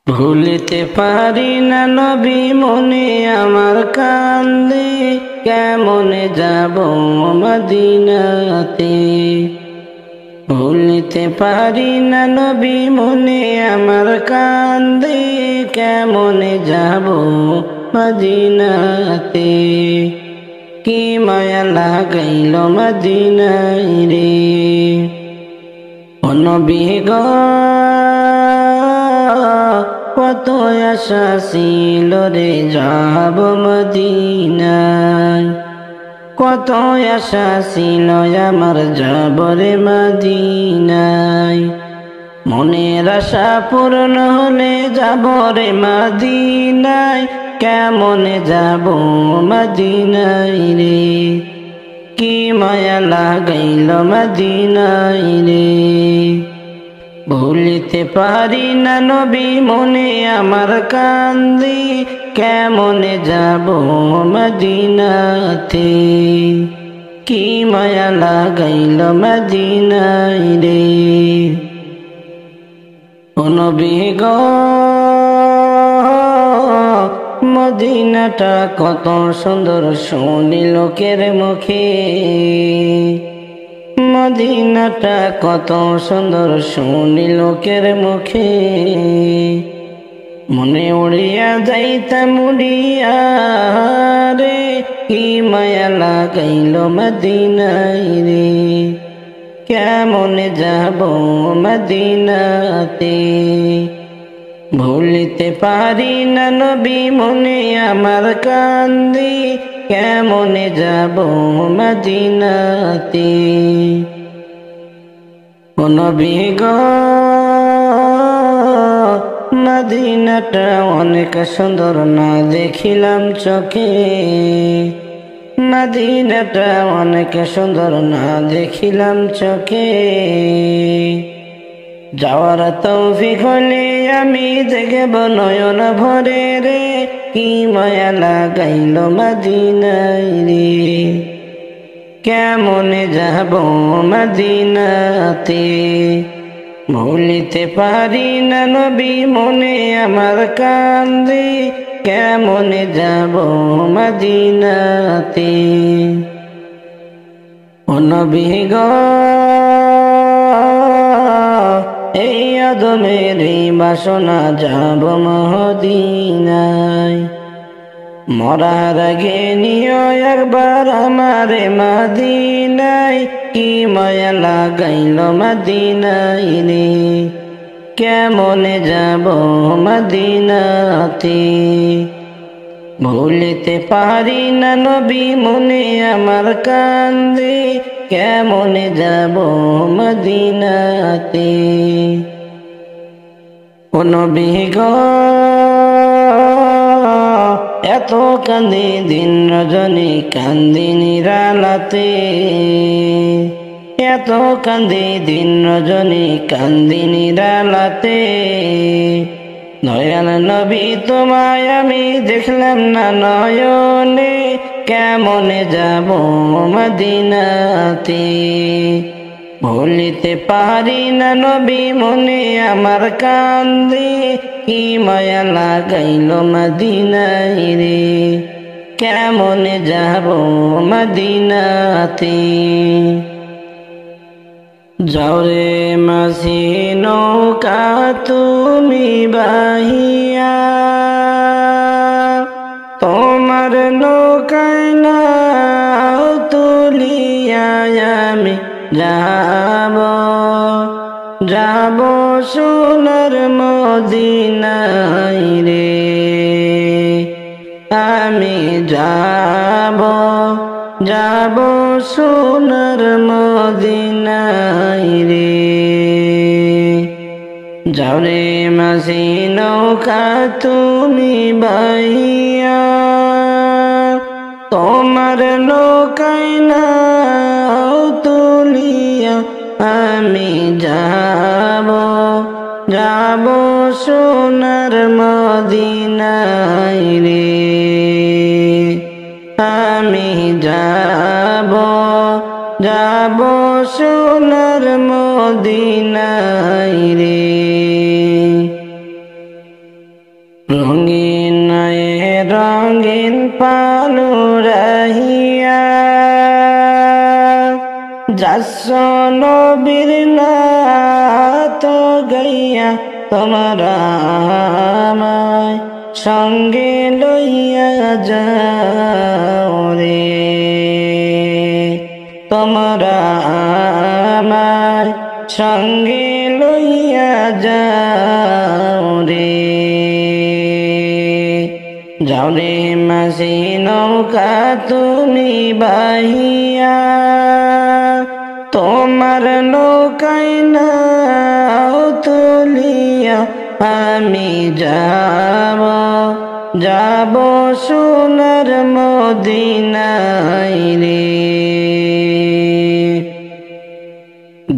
ভুলিতে পারি না নবী মনে আমার কান্দে, কেমনে যাব মদিনাতে। ভুলিতে পারি না নবী মনে আমার কান্দে, কেমনে যাব মদিনাতে। কি মায়া লাগাইল মদিনায় রে, ও নবী গো কত আশা ছিল রে যাব মদিনায়। কত আশা ছিল আমার যাব রে মদিনায়। মনের আশা পূর্ণ হলে যাব রে মদিনায়, কেমনে যাব মদিনায় রে। কি মায়া লাগাইল মদিনায় রে, ভুলিতে পারি না নবী মনে আমার কান্দি, কেমনে যাব মদিনাতে। কি মায়া লাগাইল মদিনায় রে, ও নবী গো মদিনাটা কত সুন্দর শুনি লোকের মুখে। মদিনাটা কত সুন্দর শুনি লোকের মুখে। মনে উড়িয়া যাইতাম উড়িয়া রে, কি মায়া লাগাইল মদিনায় রে। কেমনে যাব মদিনাতে, ভুলিতে পারি না নবী মনে আমার কান্দি, কেমনে যাব মদিনাতে। ও নবী গো মদিনাটা অনেক সুন্দর না দেখিলাম চোখে। মদিনাটা অনেক সুন্দর না দেখিলাম চোখে। যাওয়ার তৌফিক হলে আমি দেখব নয়ন ভরে রে, কি মায়া লাগাইল মদিনায় রে। কেমনে যাব মদিনাতে, ভুলিতে পারি না নবী মনে আমার কান্দি, কেমনে যাব মদিনাতে। ও নবী গো এই আদমের বাসনা যাব মদিনায়। মরার আগে নিও একবার আমারে মদিনায়, কি মায়া লাগাইল মদিনায় রে। কেমনে যাব মদিনাতে, ভুলিতে পারি না নবী মনে আমার কান্দে, কেমনে যাব মদিনাতে। ও নবী গো এত কান্দি দিন রজনী কান্দি নিরালাতে। এত কান্দি দিন রজনী কান্দি নিরালাতে। দয়াল নবী তোমায় আমি দেখলাম না নয়নে, কেমনে যাব মদিনাতে। ভুলিতে পারি না নবী মনে আমার কান্দি, কি মায়া লাগাইল মদিনায় রে। কেমনে যাব মদিনাতে। যাও রে মাঝি নৌকা তুমি বাহিয়া, তোমার নৌকায় নাও তুলিয়া আমি যাব। যাব সোনার মদিনায় রে, আমি যাব। যাব সোনার মদিনায় রে। যাও রে মাঝি নৌকা তুমি বাহিয়া, তোমার নৌকায় নাও তুলিয়া আমি যাব। যাব সোনার মদিনায় রে, আমি যাব। যাব সোনার মদিনায় রে। রঙিন রঙিন পালু রাহিয়া যাচ্ছ নবীর নাত গাইয়া তোমরা আমায় সঙ্গে লইয়া যাও রে, তোমরা আমায় সঙ্গে লইয়া যাও রে। যাও রে মাঝি নৌকা তুমি বাহিয়া, তোমার নৌকায় নাও তুলিয়া আমি যাব যাব সোনার মদিনায় রে।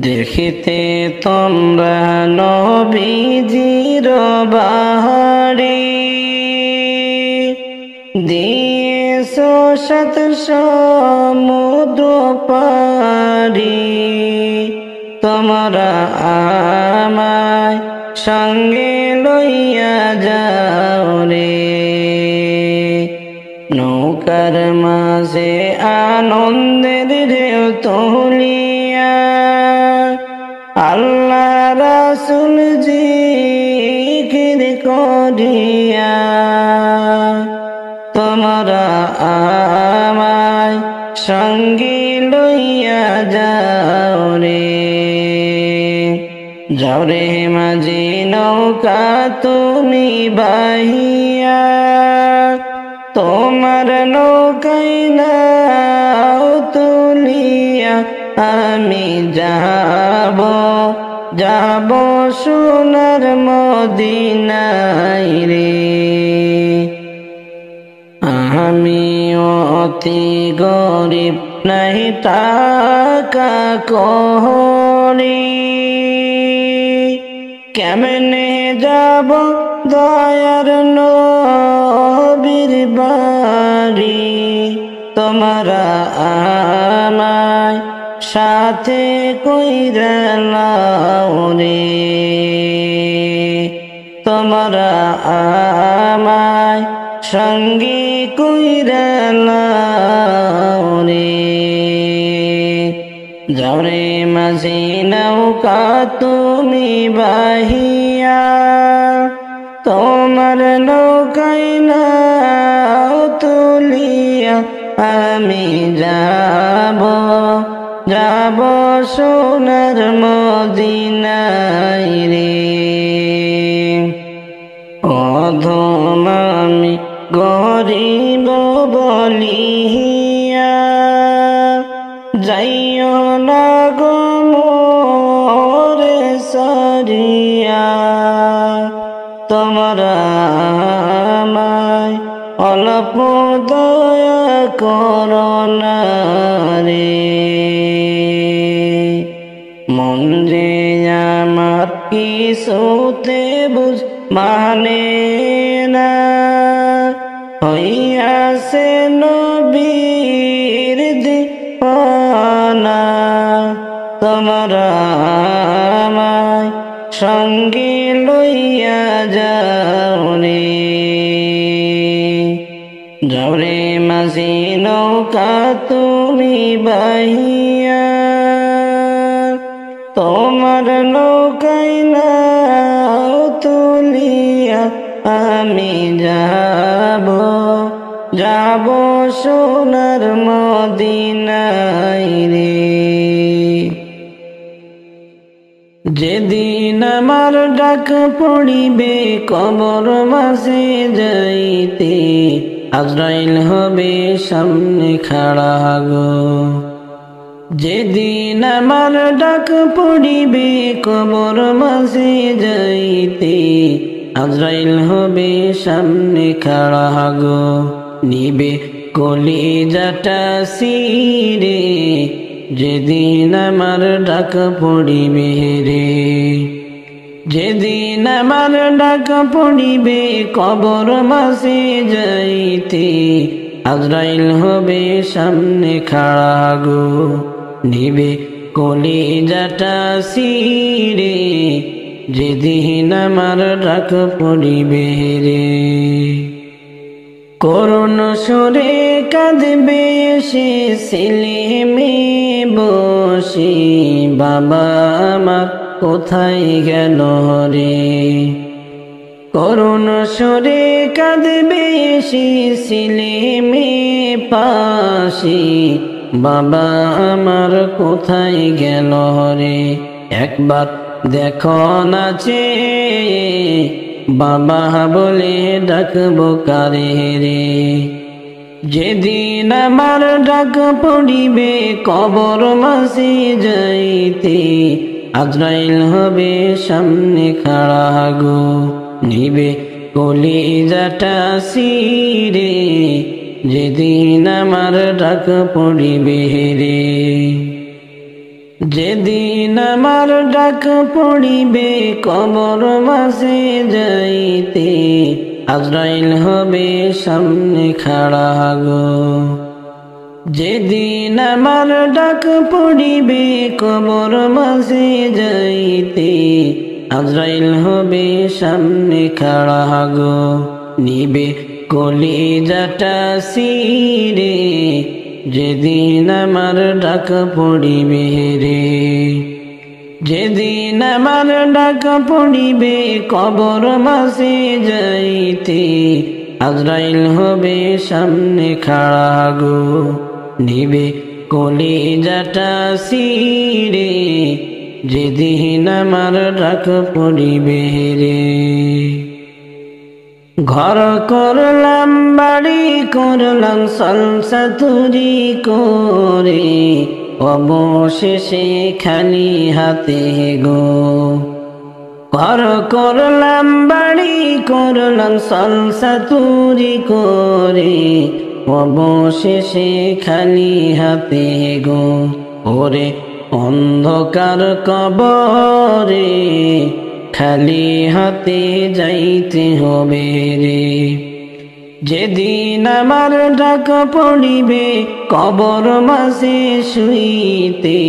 দেখিতে তোমরা নবীজির বাহারি, দিয়েছো শত সমুদ্র পারি, তোমরা আমায় সঙ্গে লইয়া যাও রে। নৌকার মাঝে আনন্দের ঢেউ তুলিয়া আল্লাহ রাসূল জিকির করিয়া তোমরা আমায় সঙ্গে লইয়া যাও রে। যাও রে মাঝি নৌকা তুমি বাহিয়া, তোমার নৌকায় নাও তুলিয়া আমি যাব যাব সোনার মদিনায় রে। আমি অতি গরিব নাই টাকা করি, কেমনে যাব দয়ার নবীর বাড়ি, তোমরা আমায় সাথে কইরা নাও রে। তোমরা আমায় সঙ্গে কইরা নাও রে। যাও রে মাঝি নৌকা তুমি বাহিয়া, তোমার নৌকায় নাও তুলিয়া আমি যাব যাব সোনার মদিনায় রে। অধম আমি গরিব বলিয়া যাইও না গো মোরে সারিয়া, তোমরা আমায় অল্প দয়া করো না রে। মন যে আমার কিছুতে বুঝ মানে না, হইয়াছে নবীর দিওয়ানা, তোমরা আমায় সঙ্গে লইয়া যাও রে। যাও রে মাঝি নৌকা তুমি বাহিয়া, তোমার নৌকায় নাও তুলিয়া আমি যাব যাব সোনার মদিনায় রে। যেদিন আমার ডাক পড়িবে কবর মাঝে যাইতে, আজরাইল হবে সামনে খাড়া গো। যেদিন আমার ডাক পড়িবে কবর মাঝে যাইতে, আজরাইল হবে সামনে খাড়া গো। নিবে কলিজাটা সিরে যেদিন আমার ডাক পড়িবে রে। যেদিন আমার ডাক পড়িবে কবর মাঝে যাইতে, আজরাইল হবে সামনে খাড়া গো। নিবে কলিজাটা সিরে যেদিন আমার ডাক পড়িবে রে। করুণ সুরে কাঁদবে সে ছেলে মেয়ে বসে, বাবা আমার কোথায় গেল রে। করুণ সুরে কাঁদবে সে ছেলে মেয়ে পাশে, বাবা আমার কোথায় গেল রে। একবার দেখো নাচে বাবা বলে ডাকবো কারে রে। যেদিন আমার ডাক পড়িবে কবর মাঝে যাইতে, আজরাইল হবে সামনে খাড়া গো, নিবে কলিজাটা সিরে। যেদিন আমার ডাক পড়িবে রে। যেদিন আমার ডাক পড়িবে কবর মাঝে যাইতে, আজরাইল হবে সামনে খাড়া গো। যেদিন আমার ডাক পড়িবে কবর মাঝে যাইতে, আজরাইল হবে সামনে খাড়া গো, নিবে কলিজাটা সিরে। যেদিন আমার ডাক পড়িবে রে। যেদিন আমার ডাক পড়িবে কবর মাঝে যাইতে, আজরাইল হবে সামনে খাড়া গো, নিবে কলিজাটা সিরে। যেদিন আমার ডাক পড়িবে রে। ঘর করলাম বাড়ি করলাম সংসাতুরি করে, অবশেষে খালি হাতে গো। ঘর করলাম বাড়ি করলাম সংসাতুরি করে, অবশেষে খালি হাতে গো। ওরে অন্ধকার কবরে খালি হাতে যাইতে হবে রে। যেদিন আমার ডাক পড়িবে কবর মাঝে শুইতে,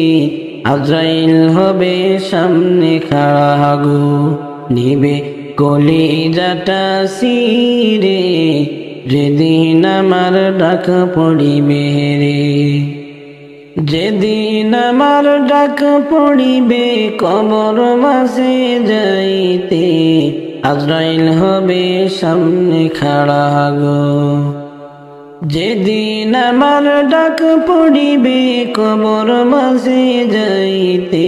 আজরাইল হবে সামনে খাড়া গো, নিবে কলিজাটা সিরে। যেদিন আমার ডাক পড়িবে রে। যেদিন আমার ডাক পড়িবে কবর মাঝে যাইতে, আজরাইল হবে সামনে খাড়া গো। যেদিন আমার ডাক পড়িবে কবর মাঝে যাইতে,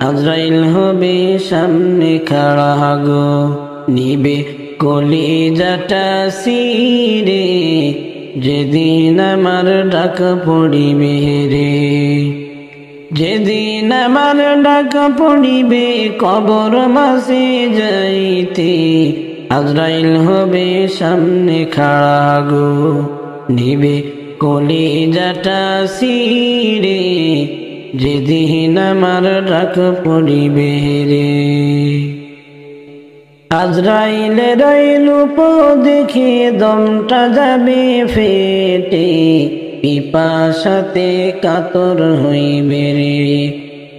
আজরাইল হবে সামনে খাড়া গো, নিবে কলিজাটা সিরে। যেদিন আমার ডাক পড়িবে রে। যেদিন আমার ডাক পড়িবে কবর মাঝে যাইতে, আজরাইল হবে সামনে খাড়া গো, নিবে কলিজাটা সিরে। যেদিন আমার ডাক পড়িবে রে। আজরাইলের রূপ দেখে দমটা যাবে ফেটে, পিপাসাতে কাতর হইবে রে।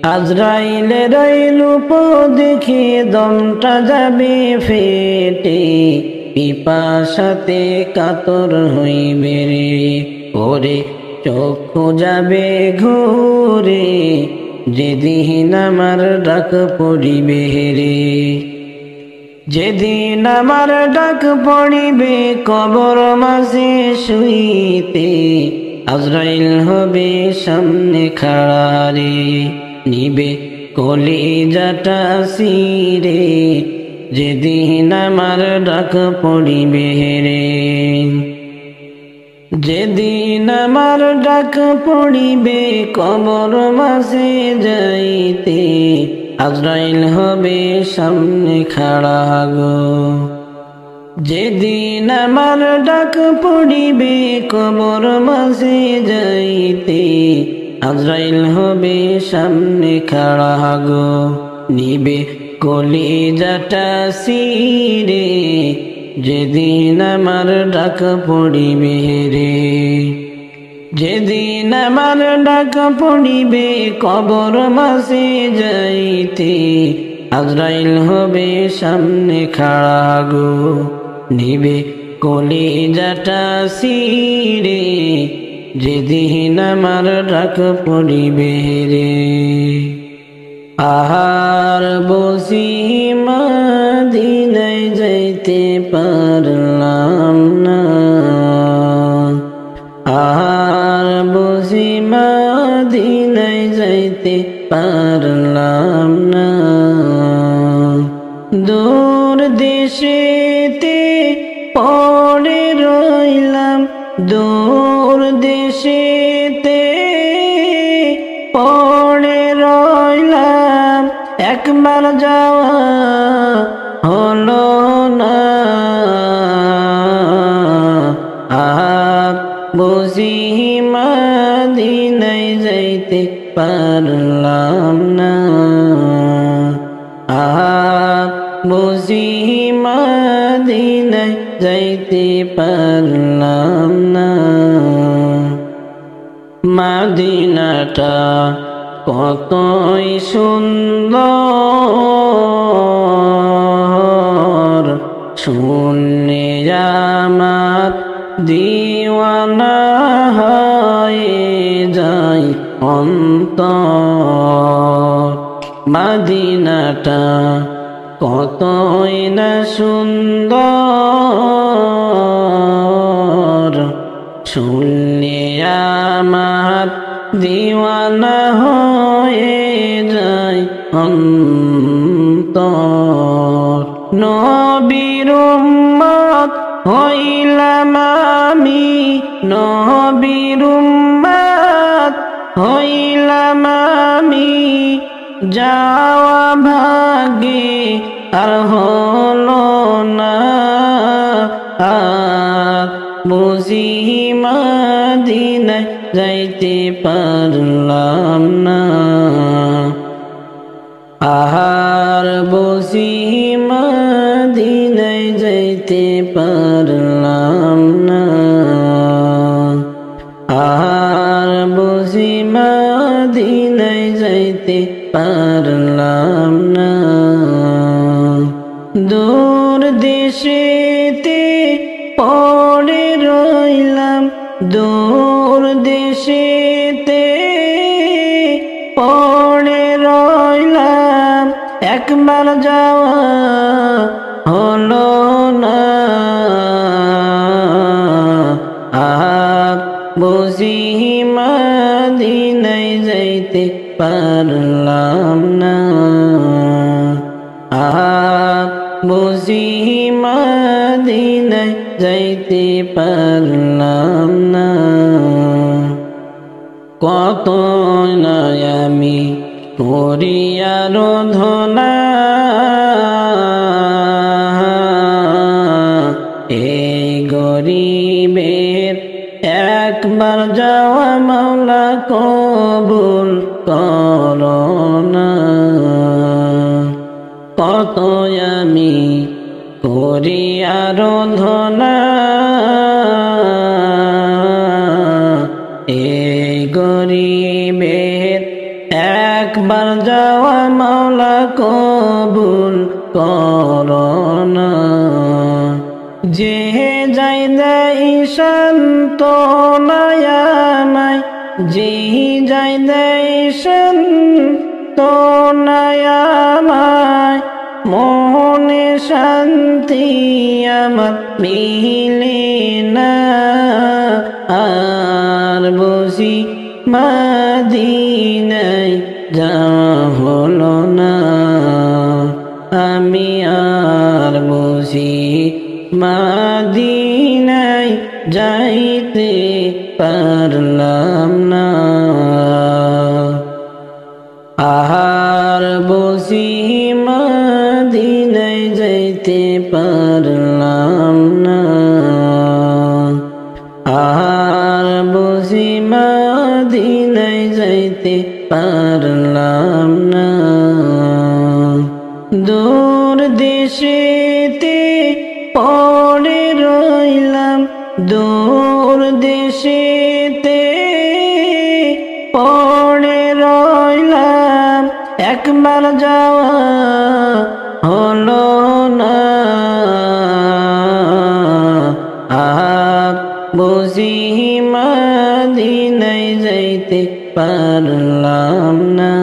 আজরাইলের রূপ দেখে দমটা যাবে ফেটে, পিপাসাতে কাতর হইবে রে। ওরে চক্ষু যাবে ঘুরে, যেদিন আমার ডাক পড়িবে রে। যেদিন আমার ডাক পড়িবে কবর মাঝে শুইতে, আজরাইল হবে সামনে খাড়া রে, নিবে কলিজাটা সিরে। যেদিন আমার ডাক পড়িবে রে। যেদিন আমার ডাক পড়িবে কবর মাঝে যাইতে, আজরাইল হবে সামনে খাড়া গো। যেদিন আমার ডাক পড়িবে কবর মাঝে যাইতে, আজরাইল হবে সামনে খাড়া গো, নিবে কলিজাটা সিরে। যেদিন আমার ডাক পড়িবে রে। যেদিন আমার ডাক পড়িবে কবর মাঝে যাইতে, আজরাইল হবে সামনে খাড়া গো, নিবে কলিজাটা সিরে, যেদিন আমার ডাক পড়িবে রে। আহার বসি মদিনায় যাইতে পারলাম না, আহার বসি মদিনায় যাইতে পারলাম না। দূর দেশেতে পড়ে রইলাম, দূর দেশেতে পড়ে রইলাম, একবার যাওয়া হলো না। বুঝি মদিনায় যাইতে পারলাম না, বুঝি মদিনায় যাইতে পারলাম না। মদিনাটা কতই সুন্দর, শুনে আমার দিওয়ানা হয়ে যায় অন্তর। মদিনাটা কতই না সুন্দর, শুনলে আমার দিওয়ানা হয়ে যায় অন্তর। নবীর উম্মত হইলাম আমি, নবীর উম্মত হইলাম আমি, যাওয়া ভাগে আর হলো না। বুঝি মদিনায় যাইতে পারলাম না, আহার বুঝি মদিনায় যাইতে পারলাম না, আহার বুঝি মদিনায় যাইতে পারলাম না। দূর দেশেতে পড়ে রইলাম, দূর দেশেতে পড়ে রইলাম, একবার যাওয়া হলো না। বুঝি মদিনায় যাইতে পারলাম না, বুঝি মদিনায় যাইতে পারলাম না। কত না আমি করি আরাধনা, এই গরিবের একবার যাওয়া মাওলা কবুল করো না। কত আমি করি আরাধনা, এই গরিবের একবার যাওয়া মাওলা কবুল করো না। যে যাই দেই সান্ত্বনায় আমায়, যে যাই দেই সান্ত্বনায় আমায়, মনে শান্তি আমার মিলে না। আর বুঝি মদিনায় যাওয়া হলো না, আমি আর বুঝি মদিনায় যাইতে পারলাম না, আহার বুঝি মদিনায় যাইতে পারলাম না, আহার বুঝি মদিনায় যাইতে পারলাম না। দূর দেশেতে পড়ে রইলাম, দূর দেশেতে পড়ে রইলাম, একবার যাওয়া হলো না আর বুঝি মদিনায় যাইতে পারলাম না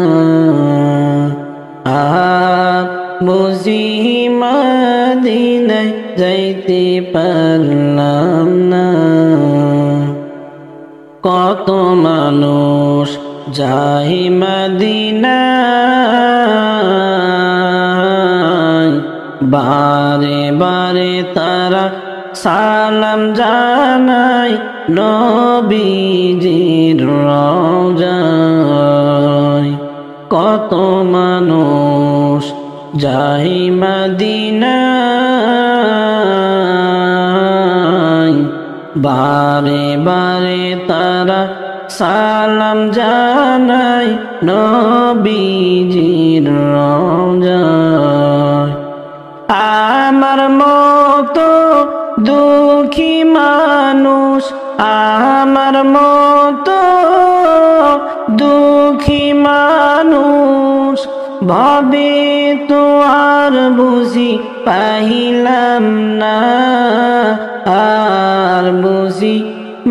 আর বুঝি মদিনায় যাইতে পারলাম না কত মানুষ যায় মদিনায় বারে বারে তারা সালাম জানায় নবীজির রওজায় কত মানুষ যায় মদিনায় বারে বারে তারা সালাম জানায় নবীজির রওজায় আমার মতো দুঃখী মানুষ আমার মতো দুঃখী মানুষ ভাবে তো আর বুঝি পাইলাম না আর বুঝি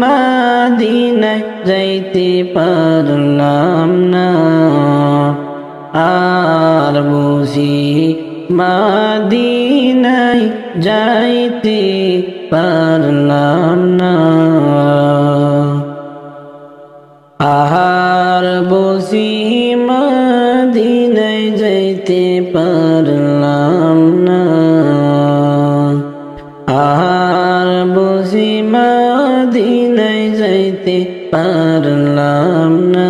মদিনায় যাইতে পারলাম না আর বুঝি মদিনায় যাইতে পারলাম না আর বুঝি মদিনায় যাইতে পারলাম না আর বুঝি মদিনায় যাইতে পারলাম না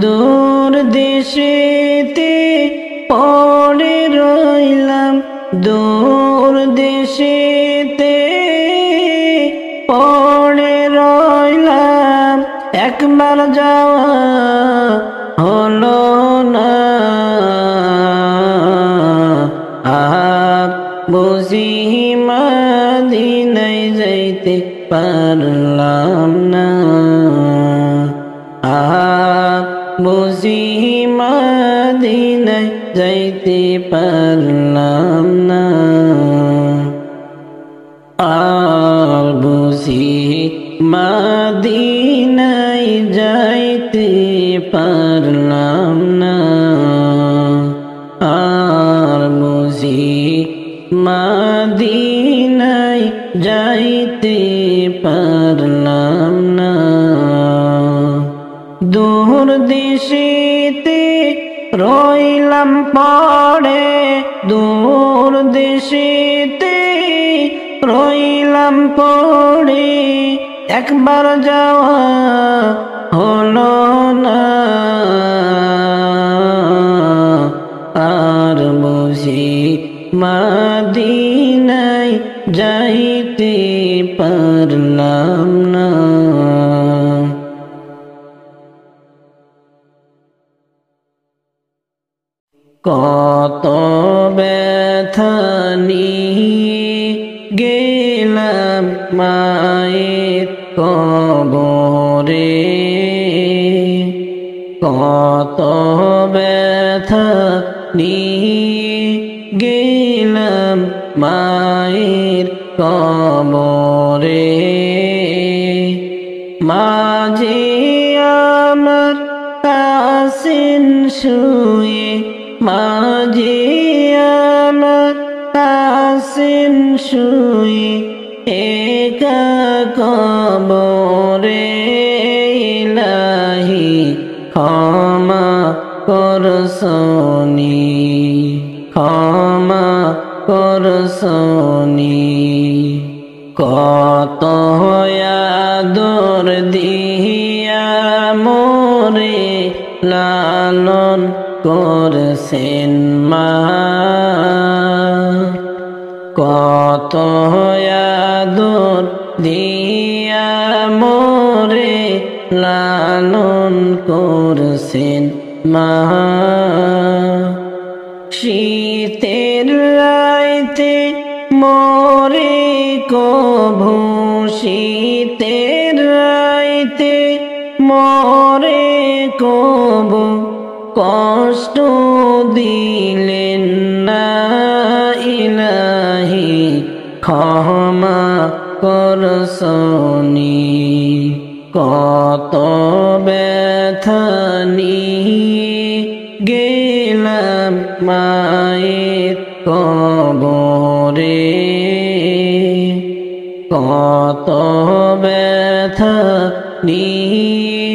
দূর দেশেতে পড়ে রইলাম দূর দেশেতে পড়ে রইলাম একবার যাওয়া হলো না আর বুঝি মদিনায় যাইতে পারলাম না আর বুঝি মদিনায় যাইতে পারলাম না আর বুঝি মদিনায় যাইতে পারলাম না আর বুঝি মদিনায় যাইতে পারলাম না দূর দেশেতে রইলাম পড়ে দূর দেশেতে রইলাম পড়ে একবার যাওয়া হলো না আর বুঝি মদিনায় যাইতে পারলাম না কত ব্যথা নিয়ে গেলাম মায়ের কবরে কত ব্যথা নিয়ে গেলাম মায়ের কবরে মাঝে আমার কাসিন শুয়ে মাঝে আমার কাসিন শুয়ে একা কবরে ইলাহি ক্ষমা করসনি ক্ষমা করসনি কত আদর দিয়া মোরে লালন করছেন মা কত আদর দিয়া মোরে লালন করছেন মা শীতের রাইতে মোরে কভু শীতের রাইতে মোরে কভু কষ্ট দিলেন না ইলাহি ক্ষমা করসনি কত ব্যথা নিয়ে গেলাম মায়ের কবরে কত ব্যথা নিয়ে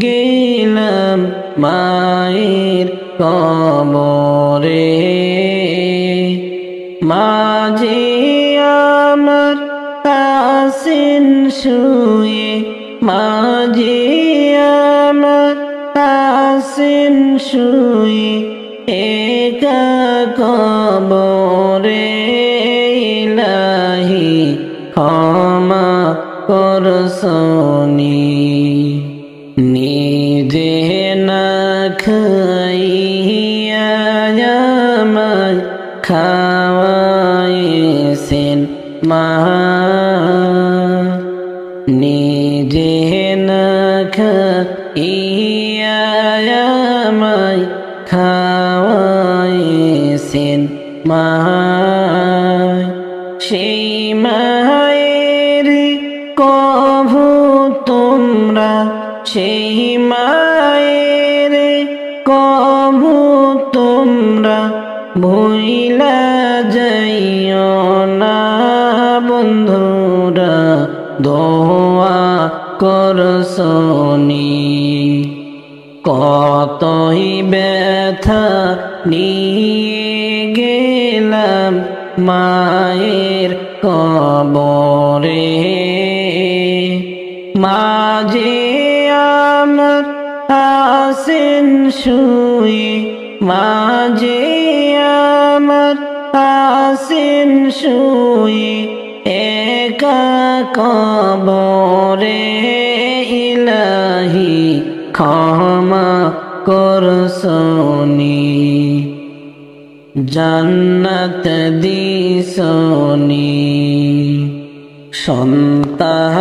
গেলাম মায়ের কবরে মাঝে আমার আছেন শুয়ে মাঝে আমার আছেন শুয়ে একা কবরে ইলাহি ক্ষমা করসনি নিজে না খাইয়া আমায় খাওয়াইছেন মা নিজে না খাইয়া আমায় খাওয়াইছেন মা সেই মায়ের কভু তোমরা সেই মায়ের কভু তোমরা ভুইলা যাইও না বন্ধুরা দোয়া করসনি কতই ব্যথা নিয়ে গেলাম মায়ের কবরে মাঝে আমার আছেন শুয়ে মাঝে আমার আছেন শুয়ে একা কবরে ইলাহি ক্ষমা করসনি জান্নাত দিসনি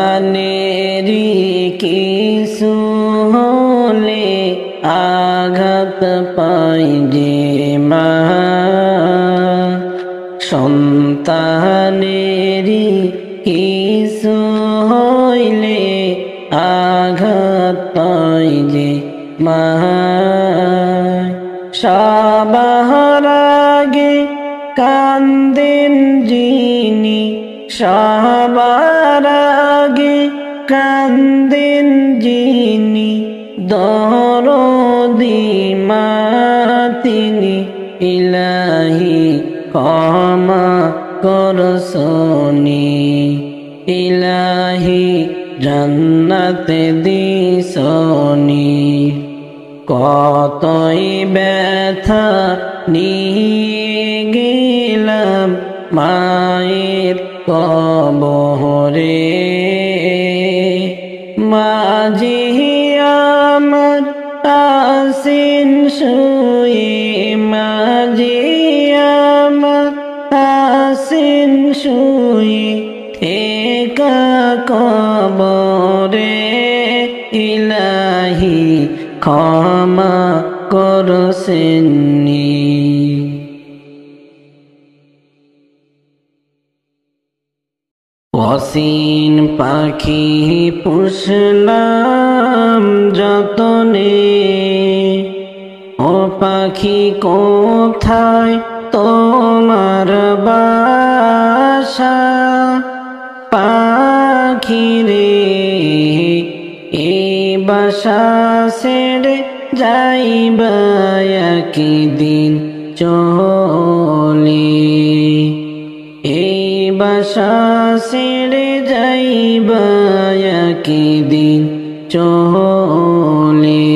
সন্তানেরি কিছু হলে আঘাত পাই যে মা সন্তানেরি কিছু হইলে আঘাত পাই যে মা সবার আগে কান্দেন যিনি সবার আগে কান্দেন যিনি দরদি মা তিনি ইলাহি ক্ষমা করসনি ইলাহি জান্নাত দিসনি কতই ব্যথা নিয়ে গেলাম মায়ের কবরে মাঝে আমার আছেন শুয়ে মাঝে আমার আছেন শুয়ে একা কবরে ইলাহি ক্ষমা করসনি অসীন পাখি পুষলাম যতনে ও পাখি কোথায় তোমার বাসা পাখি রে এই বাসা ছেড়ে যাইবা একদিন চলে এই বাসা ছেড়ে যাইবা একদিন চলে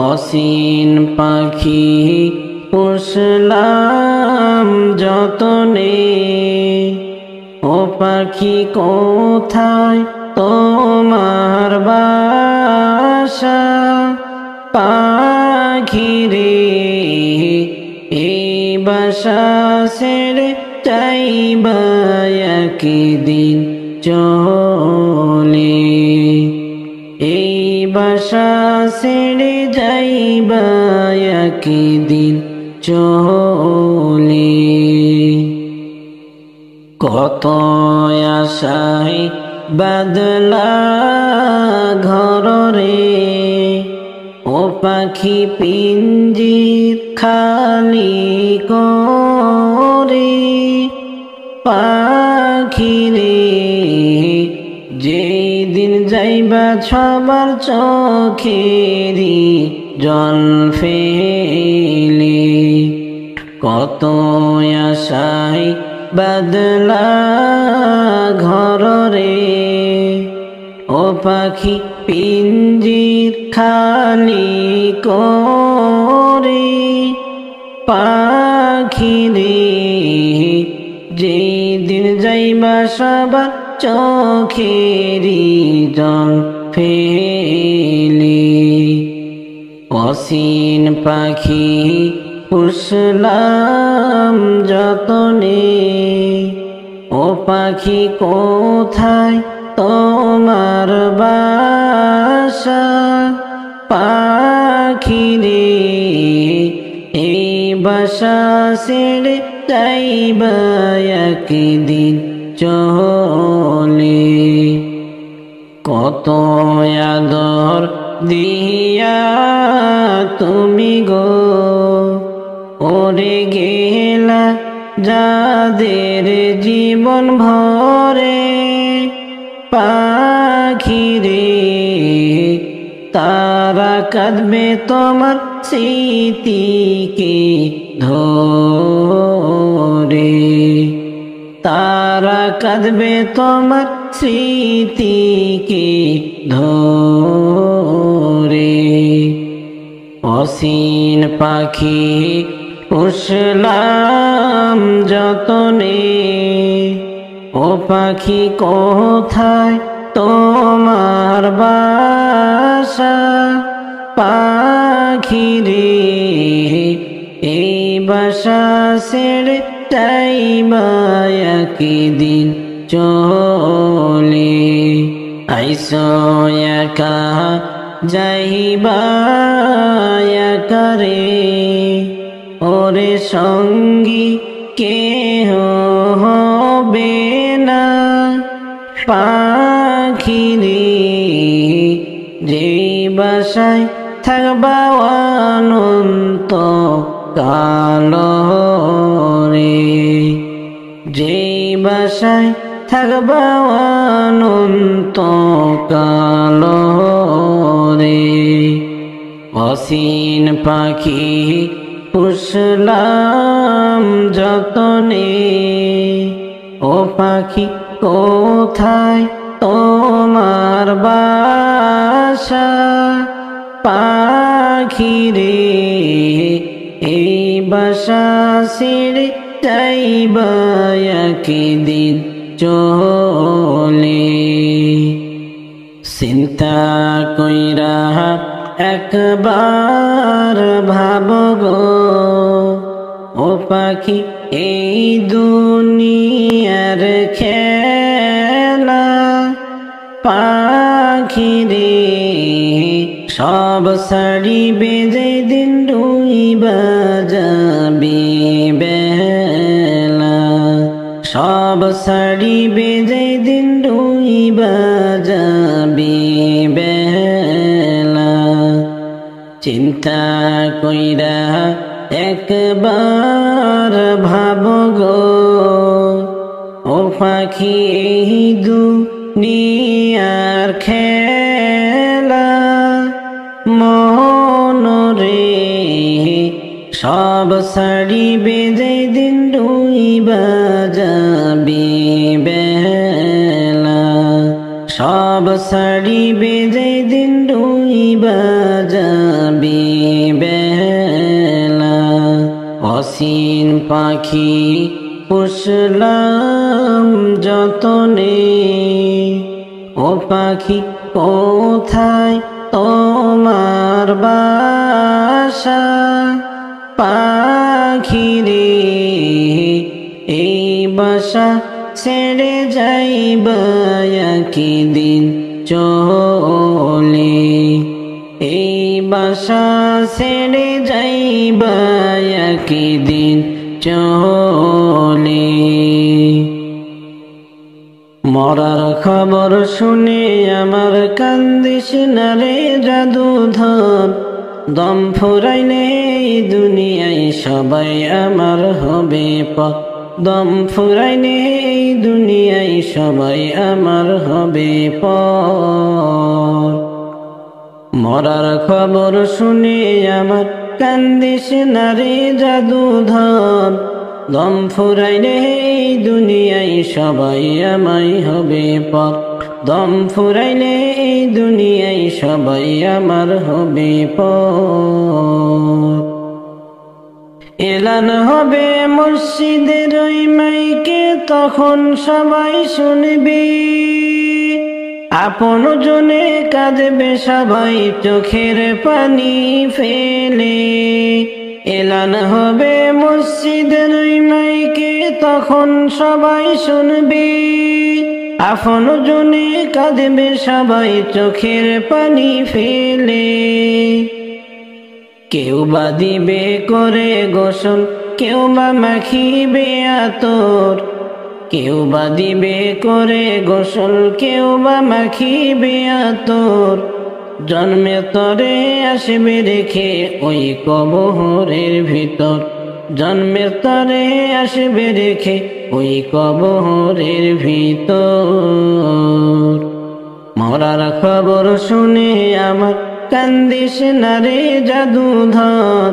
অসীন পাখি পুষলাম যতনে ও পাখি কোথায় তোমার বাসা পাখি রে এই বাসা ছেড়ে যাইবা একদিন চলে এই বাসা ছেড়ে যাইবা একদিন চলে। কত আশায় বাদলা ঘর রে, ও পাখি পিঞ্জির খালি করে। পাখি রে যেই দিন যাইবা সবার চোখেরই জল ফেলে। কত আশায় বাদলা ঘর রে, ও পাখি পিঞ্জির খালি করে। পাখি রে যেই দিন যাইবা সবার চোখেরই জল ফেলে। অসীন পাখি পুষলাম যতনে, ও পাখি কোথায় তোমার বাসা। পাখি রে এই বাসা ছেড়ে যাইবা একদিন চলে। কত আদর দিয়া তুমি গো ওরে গেলা যাদের জীবন ভরে। পাখি রে তারা কাঁদবে তোমার স্মৃতিকে ধরে। তারা কাঁদবে তোমার স্মৃতিকে ধরে। অসীন পাখি পুষলাম যতনে, ও পাখি কোথায় তোমার বাসা। পাখি রে এই বাসা ছেড়ে যাইবা একদিন চলে। আইসো একা যাইবা একা রে, ওরে সঙ্গী কেহ হবে না। পাখি রে যেই বাসায় থাকবা অনন্ত কাল রে, যেই বাসায় থাকবা অনন্ত কাল রে। অসীন পাখি পুষলাম যতনে, ও পাখি কোথায় তোমার বাসা। পাখি রে এই বাসা ছেড়ে যাইবা একদিন চলে। চিন্তা কইরা একবার ভাবো গো, ও পাখি এই দুনিয়ার খেলা। পাখি রে সব ছাড়িবে যেদিন ডুইবা যাবে বেলা। সব ছাড়িবে যেদিন ডুইবা যাবে বেলা। চিন্তা কইরা একবার ভাবো গো, ও পাখি এই দুনিয়ার খেলা। মন রে সব ছাড়িবে যেদিন ডুইবা যাবে বেলা। সব ছাড়িবে যেদিন ডুইবা যাবে বেলা। অসীন পাখি পুষলাম যতনে, ও পাখি কোথায় তোমার বাসা। পাখি রে এই বাসা ছেড়ে যাইবা একদিন চলে। এই বাসা ছেড়ে যাইবা একদিন চলে। মরার খবর শুনে আমার কান্দিস না রে জাদুধর, দম ফুরাইলে এই দুনিয়ায় সবাই আমার হবে পর, দম ফুরাইলে এই দুনিয়ায় সবাই আমার হবে পর। মরার খবর শুনে আমার কান্দিস না রে জাদুধর, দম ফুরাইলে এই দুনিয়ায় সবাই আমায় হবে পর, দম ফুরাইলে এই দুনিয়ায় সবাই আমার হবে পর। এলান হবে মসজিদের ওই মাইকে, তখন সবাই শুনবে, আপন জনে কাঁদবে সবাই চোখের পানি ফেলে। এলান হবে মসজিদের ওই মাইকে, তখন সবাই শুনবে, আপন জনে কাঁদবে সবাই চোখের পানি ফেলে। কেউ বা দিবে করে গোসল, কেউ বা মাখিবে আতর, কেউ বা দিবে করে গোসল, কেউ বা মাখিবে আতর। জন্মের তরে আসবে রেখে ওই কবরের ভিতর, জন্মের তরে আসবে রেখে ওই কবরের ভিতর। মরার খবর শুনে আমার কান্দিস না রে জাদুধর,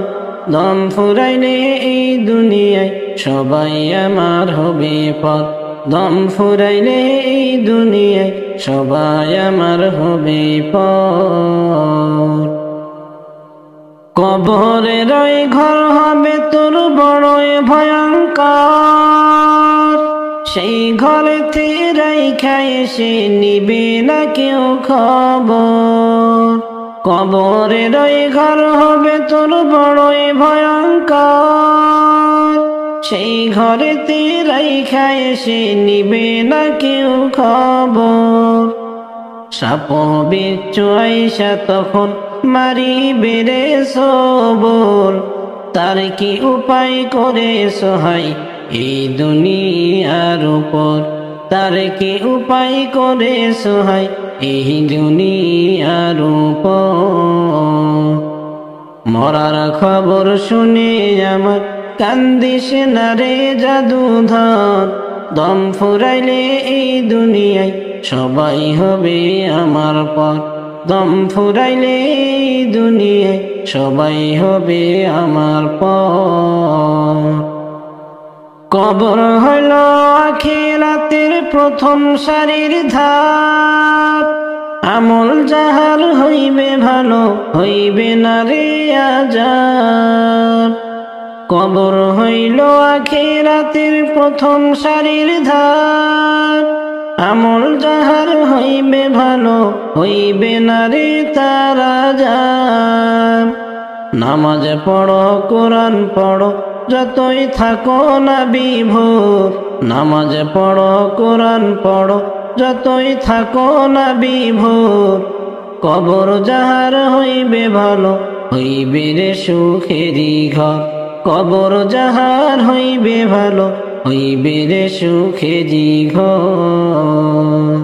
দম ফুরাইলে এই দুনিয়ায় সবাই আমার হবে পর, দম ফুরাইলে এই দুনিয়ায় সবাই আমার হবে পর। কবরের ওই ঘর হবে তোর বড়ই ভয়ঙ্কর, সেই ঘরেতে রাইখা এসে নিবে না কেউ খবর। কবরের ওই ঘর হবে তোর বড়ই ভয়ঙ্কর, সেই ঘরেতে রাইখা এসে নিবে না কেউ খবর। সাপ বিচ্ছু আইসা তখন মারিবে রে সবর, তার কি উপায় করে সহায় এই দুনিয়ার উপর, তার কি উপায় করে সহায় এই দুনিয়ার উপর। মরার খবর শুনে আমার কান্দিস না রে জাদুধর, দম ফুরাইলে এই দুনিয়ায় সবাই হবে আমার পর, দম ফুরাইলে এই দুনিয়ায় সবাই হবে আমার পর। কবর হইল আখিরাতের প্রথম সারির ধাপ, আমল যাহার হইবে ভালো হইবে না রে আযাব। কবর হইল আখিরাতের প্রথম সারির ধাপ, আমল যাহার হইবে ভালো হইবে না রে তার আযাব। নামাজ পড়ো কোরআন পড়ো যতই থাকো না বিভোর, নামাজ পড়ো কোরআন পড়ো যতই থাকো না বিভোর। কবর যাহার হইবে ভালো হইবে রে সুখেরি ঘর, কবর যাহার হইবে ভালো হইবে রে সুখেরি ঘর।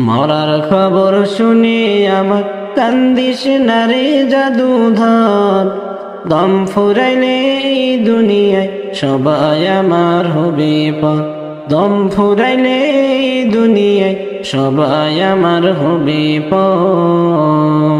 মরার খবর শুনে আমার কান্দিস না রে জাদুধর, দম ফুরাইলে এই দুনিয়ায় সবাই আমার হবে পর, দম ফুরাইলে এই দুনিয়ায় সবাই আমার হবে পর।